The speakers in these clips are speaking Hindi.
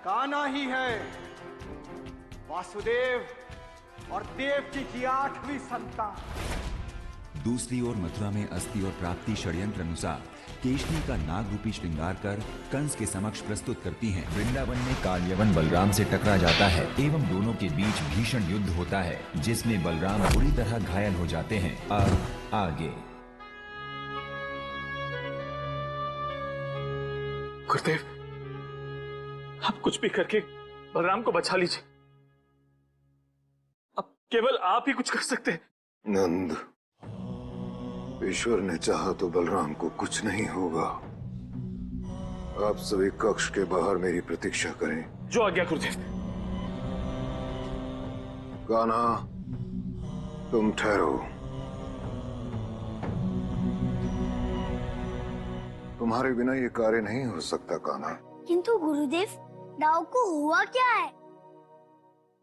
कान्हा ही है, वासुदेव और देवकी की 8वीं संतान। दूसरी ओर मथुरा में अस्थि और प्राप्ति षड्यंत्र अनुसार केशनी का नाग रूपी श्रृंगार कर कंस के समक्ष प्रस्तुत करती हैं। वृंदावन में कालयवन बलराम से टकरा जाता है एवं दोनों के बीच भीषण युद्ध होता है, जिसमें बलराम बुरी तरह घायल हो जाते हैं। अब आगे। गुरुदेव, आप कुछ भी करके बलराम को बचा लीजिए। अब केवल आप ही कुछ कर सकते हैं। नंद, ईश्वर ने चाहा तो बलराम को कुछ नहीं होगा। आप सभी कक्ष के बाहर मेरी प्रतीक्षा करें। जो आज्ञा गुरुदेव। कान्हा, तुम ठहरो। तुम्हारे बिना ये कार्य नहीं हो सकता कान्हा। किंतु गुरुदेव, दाऊ को हुआ क्या है?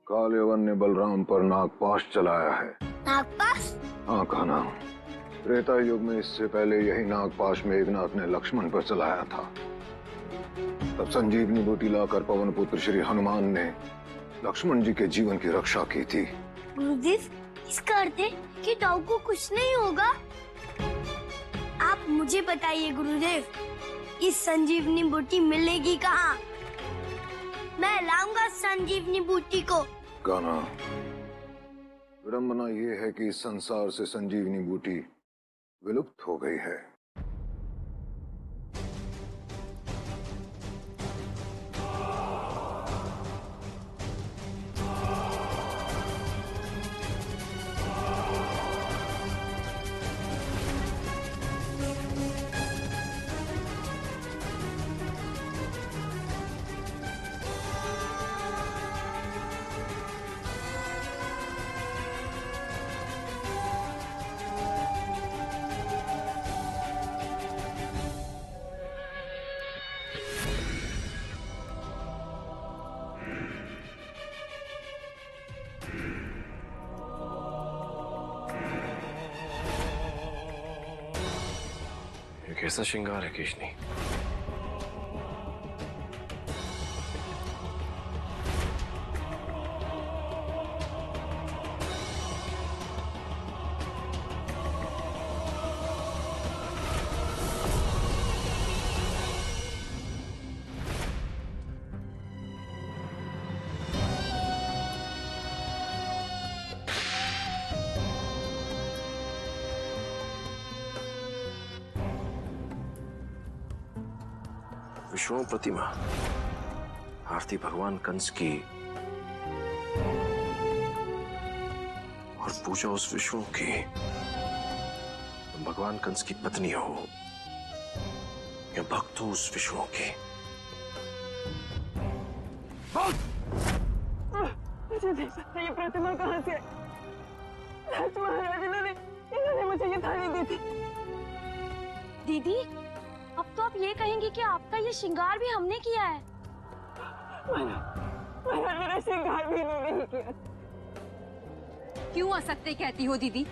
कालयवन ने बलराम पर नागपाश चलाया है। नागपाश? हाँ कान्हा, त्रेता युग में इससे पहले यही नागपाश मेघनाथ ने लक्ष्मण पर चलाया था। तब संजीवनी बूटी लाकर पवन पुत्र श्री हनुमान ने लक्ष्मण जी के जीवन की रक्षा की थी। गुरुदेव, इसका अर्थ है कि दाऊ को कुछ नहीं होगा। आप मुझे बताइए गुरुदेव, इस संजीवनी बूटी मिलेगी कहाँ? मैं लाऊंगा संजीवनी बूटी को। कान्हा, विडंबना ये है कि इस संसार से संजीवनी बूटी विलुप्त हो गई है। कैसा श्रृंगार है केशनी? विष्णु प्रतिमा, आरती भगवान कंस की और पूजा उस विष्णु की। तुम भगवान कंस की पत्नी हो या भक्त हो उस विष्णु के? मुझे नहीं पता ये प्रतिमा कहाँ से आई। महाराज इन्होंने मुझे ये थाली दी थी। दीदी, अब तो आप ये कहेंगे कि आपका ये श्रृंगार भी हमने किया है। मेरा श्रृंगार भी इन्होंने ही किया। क्यों असत्य कहती हो दीदी?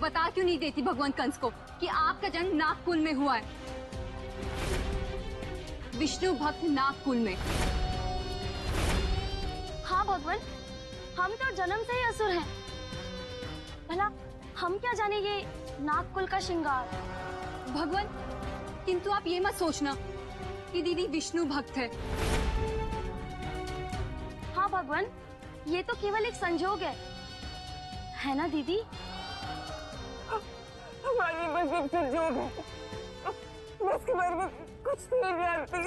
बता क्यों नहीं देती भगवान कंस को कि आपका जन्म नागकुल में हुआ है? विष्णु भक्त नागकुल में। हाँ भगवान, हम तो जन्म से ही असुर हैं। भला हम क्या जाने ये नागकुल का श्रृंगार। भगवान, किंतु आप ये मत सोचना कि दीदी विष्णु भक्त है। हाँ भगवान, ये तो केवल एक संजोग है ना दीदी? हमारी बस एक संजोग है, बस के बारे में कुछ नहीं जानती।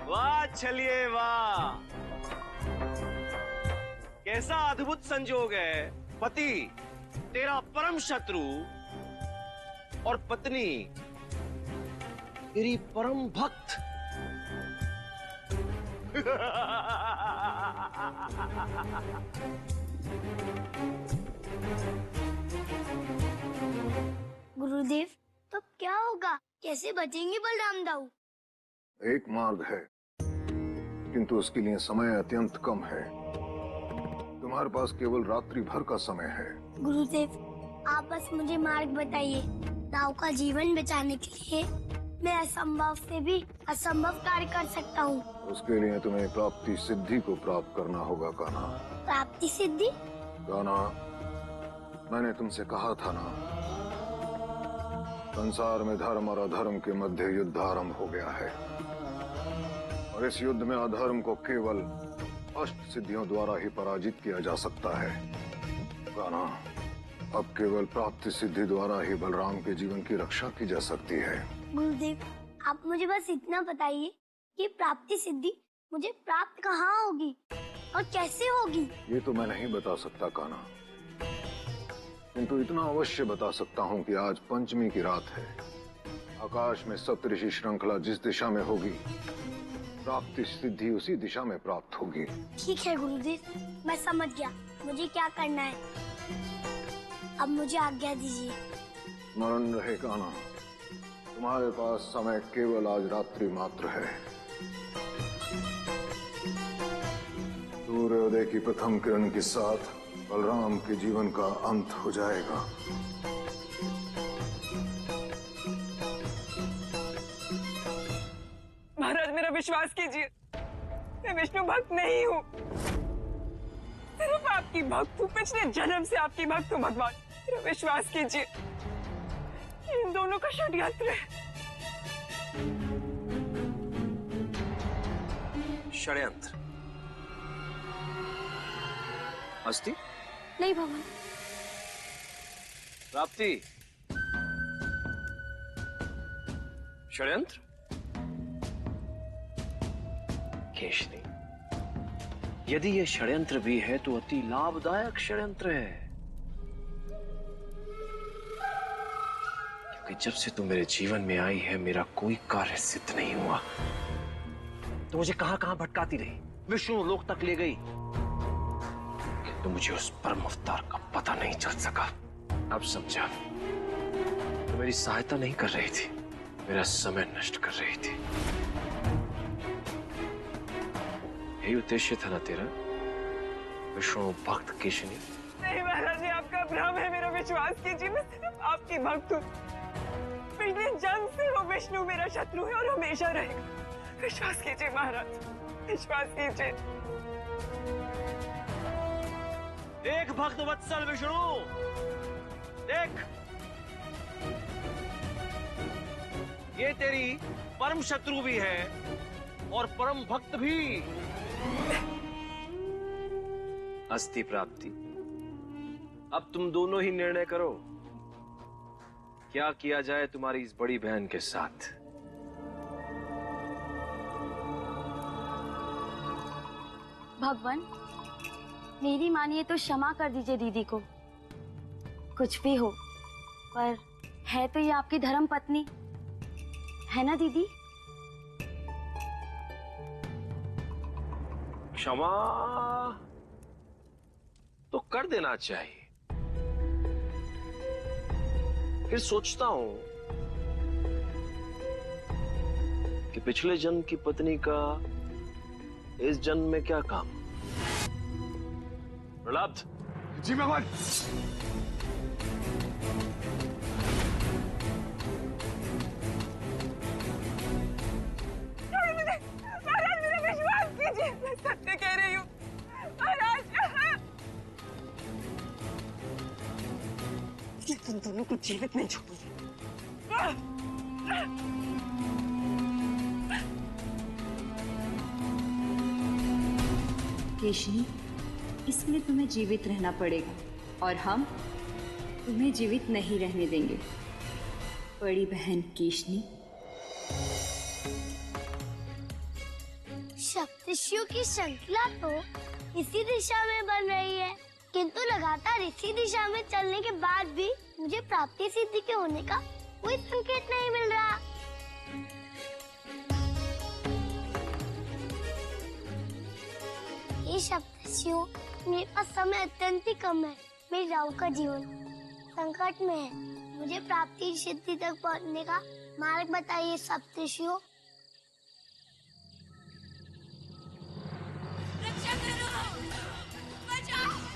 वाह चलिए वाह, कैसा अद्भुत संजोग है। पति तेरा परम शत्रु और पत्नी तेरी परम भक्त। गुरुदेव, तो क्या होगा? कैसे बचेंगे बलराम दाऊ? एक मार्ग है, किंतु उसके लिए समय अत्यंत कम है। तुम्हारे पास केवल रात्रि भर का समय है। गुरुदेव, आप बस मुझे मार्ग बताइए। राव का जीवन बचाने के लिए मैं असंभव से भी असंभव कार्य कर सकता हूँ। उसके लिए तुम्हें प्राप्ति सिद्धि को प्राप्त करना होगा कान्हा। प्राप्ति सिद्धि? कान्हा, मैंने तुमसे कहा था ना, संसार में धर्म और अधर्म के मध्य युद्ध आरंभ हो गया है और इस युद्ध में अधर्म को केवल अष्ट सिद्धियों द्वारा ही पराजित किया जा सकता है। कान्हा, अब केवल प्राप्ति सिद्धि द्वारा ही बलराम के जीवन की रक्षा की जा सकती है। गुरुदेव, आप मुझे बस इतना बताइए कि प्राप्ति सिद्धि मुझे प्राप्त कहाँ होगी और कैसे होगी? ये तो मैं नहीं बता सकता कान्हा, किंतु इतना अवश्य बता सकता हूँ कि आज पंचमी की रात है। आकाश में सप्तऋषि श्रृंखला जिस दिशा में होगी, प्राप्ति सिद्धि उसी दिशा में प्राप्त होगी। ठीक है गुरुदेव, मैं समझ गया मुझे क्या करना है। अब मुझे आज्ञा दीजिए। स्मरण रहे कान्हा, तुम्हारे पास समय केवल आज रात्रि मात्र है। सूर्योदय की प्रथम किरण के साथ बलराम के जीवन का अंत हो जाएगा। महाराज, मेरा विश्वास कीजिए, मैं विष्णु भक्त नहीं हूँ, सिर्फ आपकी भक्त हूँ। पिछले जन्म से आपकी भक्त हूँ भगवान। मेरा विश्वास कीजिए, इन दोनों का षड्यंत्र है। षड्यंत्र? अस्थि? नहीं भगवान। प्राप्ति? षड्यंत्र? केशनी, यदि यह षड्यंत्र भी है तो अति लाभदायक षड्यंत्र है, क्योंकि जब से तू मेरे जीवन में आई है मेरा कोई कार्य सिद्ध नहीं हुआ। तो मुझे कहां कहां भटकाती रही, विष्णु लोक तक ले गई, किंतु मुझे उस परम अवतार का पता नहीं चल सका। अब समझा, तो मेरी सहायता नहीं कर रही थी, मेरा समय नष्ट कर रही थी। यही उद्देश्य था ना तेरा, विष्णु भक्त केशनी? नहीं महाराज, ये आपका भ्रम है। मेरा विश्वास कीजिए, मैं सिर्फ आपकी भक्त हूँ। पिछले जन्म से वो विष्णु मेरा शत्रु है और हमेशा रहेगा। विश्वास कीजिए महाराज, विश्वास कीजिए। देख भक्त वत्सल विष्णु, देख, ये तेरी परम शत्रु भी है और परम भक्त भी। अस्थि प्राप्ति, अब तुम दोनों ही निर्णय करो, क्या किया जाए तुम्हारी इस बड़ी बहन के साथ। भगवान, मेरी मानिए तो क्षमा कर दीजिए दीदी को। कुछ भी हो, पर है तो ये आपकी धर्म पत्नी, है ना दीदी? क्षमा तो कर देना चाहिए। फिर सोचता हूं कि पिछले जन्म की पत्नी का इस जन्म में क्या काम। प्रहलाद। जी भगवान। महाराज, मेरा विश्वास कीजिए, मैं सत्य कह रही हूँ। महाराज, ये तुम दोनों को जीवित नहीं छोड़ूंगी। केशनी, इसमें तुम्हें जीवित रहना पड़ेगा और हम तुम्हें जीवित नहीं रहने देंगे। बड़ी बहन केशनी। सप्तर्षियों की श्रृंखला तो इसी दिशा में बन रही है, किंतु लगातार इसी दिशा में चलने के बाद भी मुझे प्राप्ति सिद्धि के होने का कोई संकेत नहीं मिल रहा। ये सप्तर्षियों, मेरे पास समय अत्यंत ही कम है। मेरी राहु का जीवन संकट में है। मुझे प्राप्ति सिद्धि तक पहुंचने का मार्ग बताइए सप्तर्षियों। रक्षा करो, बचाओ।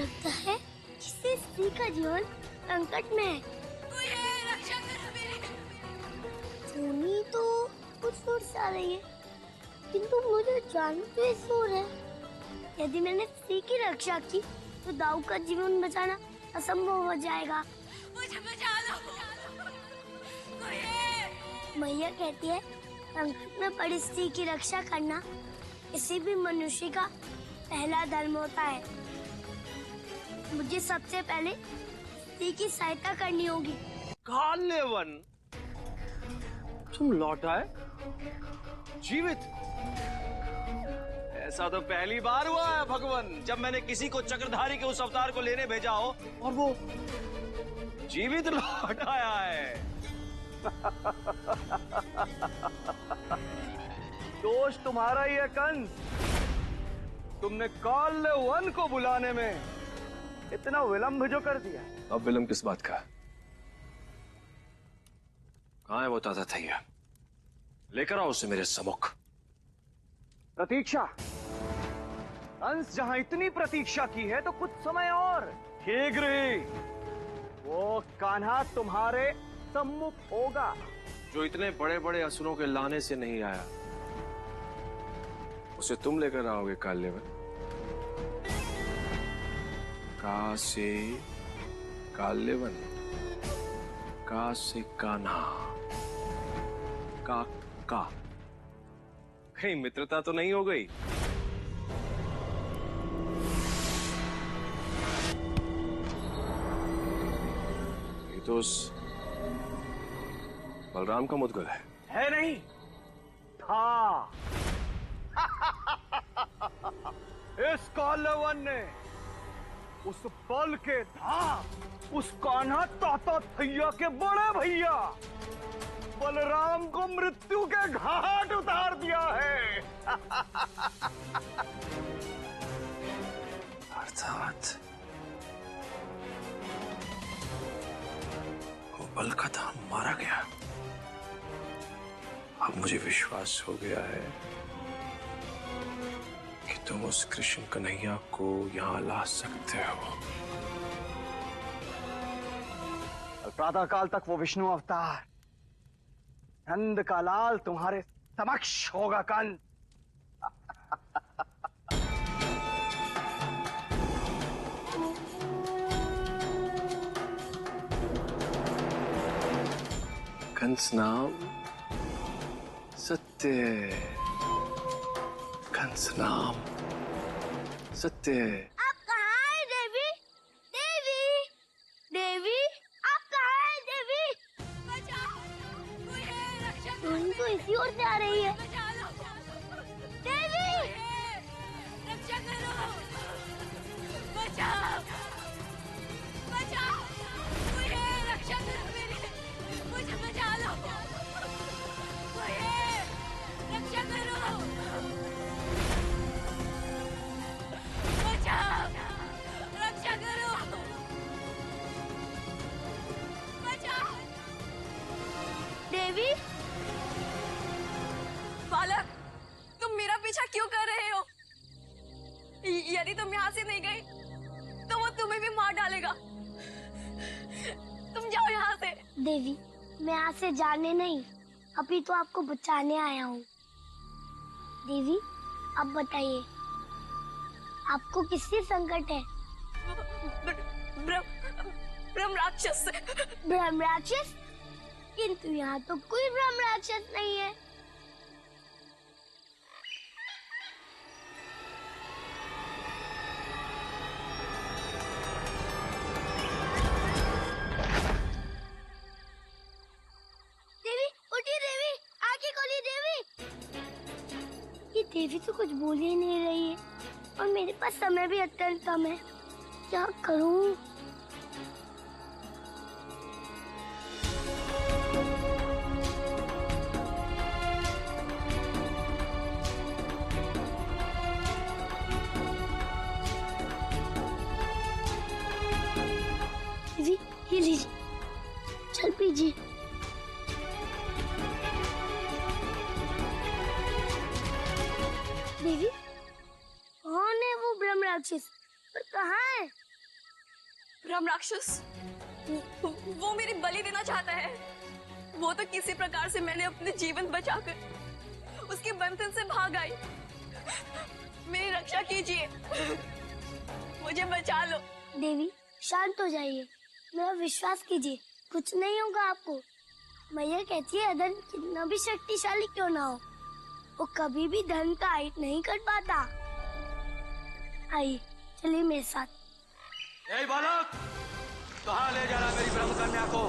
लगता है जिससे स्त्री का जीवन संकट में है। सोनी तो कुछ सुर सा रही है, किंतु मुझे जानू तो ये सुर है। यदि मैंने स्त्री की रक्षा की तो दाऊ का जीवन बचाना असंभव हो जाएगा। मुझे बचा लो। मैया कहती है संकट में पड़ी स्त्री की रक्षा करना किसी भी मनुष्य का पहला धर्म होता है। मुझे सबसे पहले स्त्री की सहायता करनी होगी। काल्यवन, तुम लौट आए जीवित? ऐसा तो पहली बार हुआ है भगवान, जब मैंने किसी को चक्रधारी के उस अवतार को लेने भेजा हो और वो जीवित लौट आया है। दोष तुम्हारा ही है कंस। तुमने काल्यवन को बुलाने में इतना विलंब जो कर दिया। अब विलंब किस बात का? कहाँ है वो ताताथैया? लेकर आओ उसे मेरे सम्मुख। प्रतीक्षा, कंस जहां इतनी प्रतीक्षा की है तो कुछ समय और। शीघ्र ही वो कान्हा तुम्हारे सम्मुख होगा। जो इतने बड़े बड़े असुरों के लाने से नहीं आया, उसे तुम लेकर आओगे काल्यवन? का से काल्यवन, का से कान्हा, का कहीं मित्रता तो नहीं हो गई? ये तो उस बलराम का मुद्गल है नहीं? था। इस काल्यवन ने उस बल के धाम उस कान्हा ताताथैया के बड़े भैया बलराम को मृत्यु के घाट उतार दिया है। अर्थात वो बल का धाम मारा गया। अब मुझे विश्वास हो गया है कि तुम उस कृष्ण कन्हैया को यहां ला सकते हो। प्रातः काल तक वो विष्णु अवतार नंद का लाल तुम्हारे समक्ष होगा कंस। कंस नाम सत्य, कंस नाम सत्य। आप कहाँ हैं देवी? देवी, देवी, आप कहाँ हैं देवी? सोनी तो इसी ओर से आ रही है। देवी, रक्षा करो, बचाओ, बचाओ, मुझे रक्षा करो मेरी, मुझे बचा लो, मुझे रक्षा करो, बचाओ, रक्षा करो, बचाओ। देवी, बालक, तुम मेरा पीछा क्यों कर रहे हो? यदि तुम यहाँ से नहीं गई तो वो तुम्हें भी मार डालेगा। तुम जाओ यहाँ से। देवी, मैं यहाँ से जाने नहीं, अभी तो आपको बचाने आया हूँ। देवी, अब बताइए, आपको किससे संकट है? ब्रह्म राक्षस से। ब्रह्म राक्षस? किंतु यहाँ तो कोई ब्रह्म राक्षस नहीं है। देवी, उठी देवी, आंखें खोली देवी। ये देवी तो कुछ बोल ही नहीं रही है और मेरे पास समय भी अत्यंत कम है। क्या करूं? देवी, ये लीजिए, चल पीजिए। देवी, कौन है वो ब्रह्म राक्षस और कहाँ है? ब्रह्म राक्षस वो मेरी बलि देना चाहता है। वो तो किसी प्रकार से मैंने अपने जीवन बचाकर उसके बंधन से भाग आई। मेरी रक्षा कीजिए, मुझे बचा लो। देवी शांत हो जाइए, मेरा विश्वास कीजिए, कुछ नहीं होगा आपको। मैया कहती है अदन कितना भी शक्तिशाली क्यों ना हो, वो कभी भी धन का आहित नहीं कर पाता। आइए चलिए मेरे साथ। ए बालक, कहाँ ले जा रहा मेरी ब्रह्म कन्या को?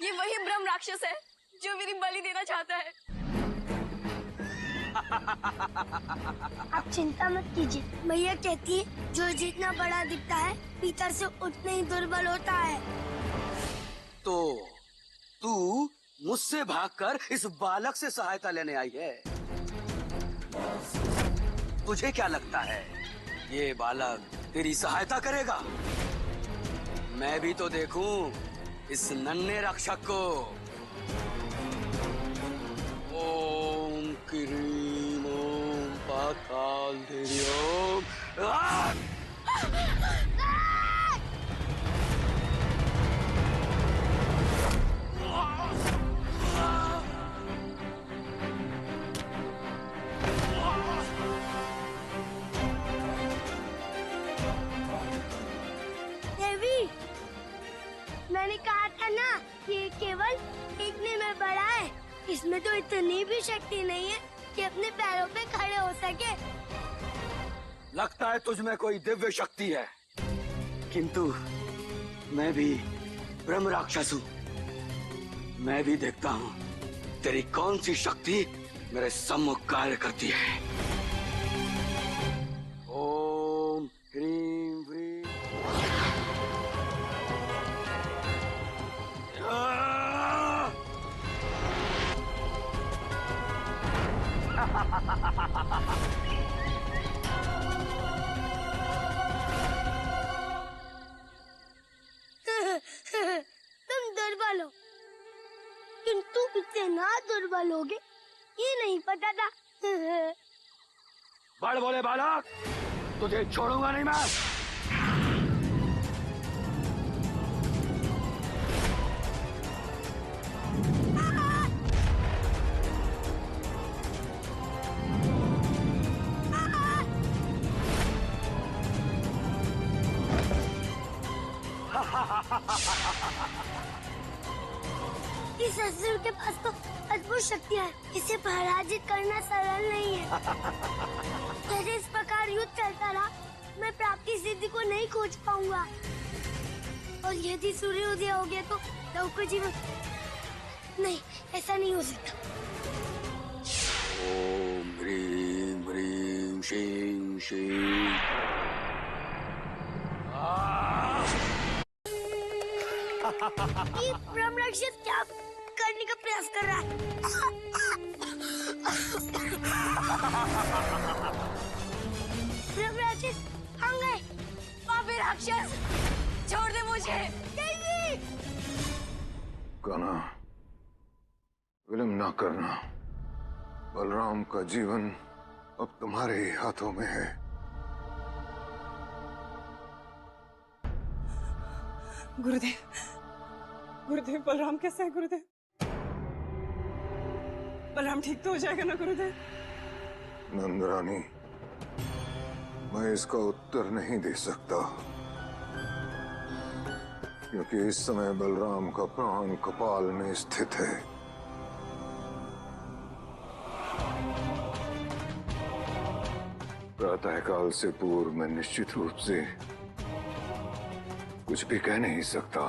ये वही ब्रह्म राक्षस है जो मेरी बलि देना चाहता है। आप चिंता मत कीजिए, मैया कहती है जो जितना बड़ा दिखता है भीतर से उतना ही दुर्बल होता है। तो तू मुझसे भागकर इस बालक से सहायता लेने आई है? तुझे क्या लगता है ये बालक तेरी सहायता करेगा? मैं भी तो देखूं इस नन्हे रक्षक को। ओम क्रीम ओम पाताल देवी ओम। देवी, मैंने कहा था ना ये केवल देखने में बड़ा है, इसमें तो इतनी भी शक्ति नहीं है कि अपने पैरों पे खड़े हो सके। लगता है तुझ में कोई दिव्य शक्ति है, किंतु मैं भी ब्रह्म राक्षस हूँ। मैं भी देखता हूँ तेरी कौन सी शक्ति मेरे सम्मुख कार्य करती है। ओम ह्रीं व्रीं। तुम दुर्बल हो, किंतु इतना दुर्बल होगे ये नहीं पता था। बड़ बोले बालक, तुझे छोड़ूंगा नहीं मैं। इस असुर के पास तो अद्भुत शक्तियाँ है, इसे पराजित करना सरल नहीं है। यदि इस प्रकार युद्ध चलता रहा, मैं प्राप्ति सिद्धि को नहीं खोज पाऊंगा। और यदि सूर्योदय हो गया तो लौकिक को जीवन नहीं, ऐसा नहीं हो सकता। ओम ह्रीं व्रीं श्रीं श्रीं। ये ब्रह्म राक्षस क्या करने का प्रयास कर रहा है? ब्रह्म राक्षस हम गए। पापी राक्षस, छोड़ दे मुझे। देवी! कान्हा, विलंब ना करना। बलराम का जीवन अब तुम्हारे ही हाथों में है। गुरुदेव, बलराम कैसा है गुरुदेव? बलराम ठीक तो हो जाएगा ना गुरुदेव? नंदरानी, मैं इसका उत्तर नहीं दे सकता, क्योंकि इस समय बलराम का प्राण कपाल में स्थित है। प्रातःकाल से पूर्व मैं निश्चित रूप से कुछ भी कह नहीं सकता।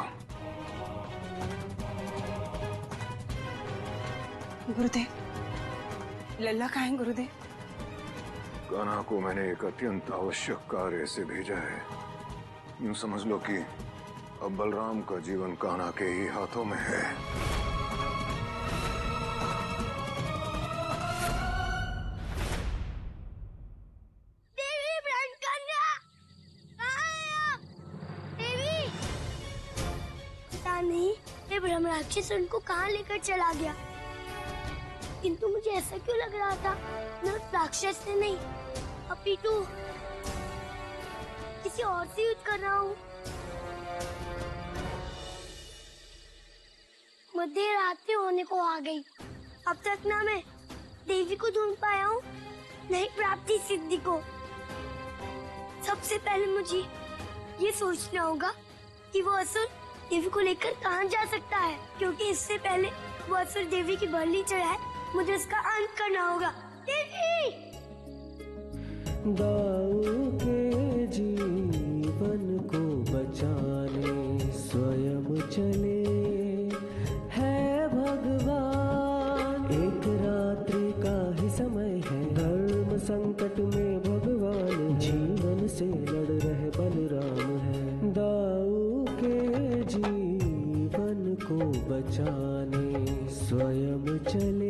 गुरुदेव, लल्ला कहाँ है गुरुदेव? कान्हा को मैंने एक अत्यंत आवश्यक कार्य से भेजा है। यूं समझ लो कि अब बलराम का जीवन कान्हा के ही हाथों में है। देवी, ब्रह्मकन्या, कहाँ हैं आप? देवी! पता नहीं ये ब्रह्म राक्षस उनको कहाँ लेकर चला गया। किंतु मुझे ऐसा क्यों लग रहा था मैं उस राक्षस से नहीं अपितु किसी और से युद्ध कर रहा हूँ। मध्य रात्रि होने को आ गई। अब तक ना मैं देवी को ढूंढ पाया हूँ नहीं प्राप्ति सिद्धि को। सबसे पहले मुझे ये सोचना होगा कि वो असुर देवी को लेकर कहाँ जा सकता है, क्योंकि इससे पहले वो असुर देवी की बलि चढ़ाए मुझे उसका अंत करना होगा। देवी! दाऊ के जीवन को बचाने स्वयं चले है भगवान। एक रात्रि का ही समय है, धर्म संकट में भगवान जीवन से लड़ रहे बलराम है। दाऊ के जीवन को बचाने स्वयं चले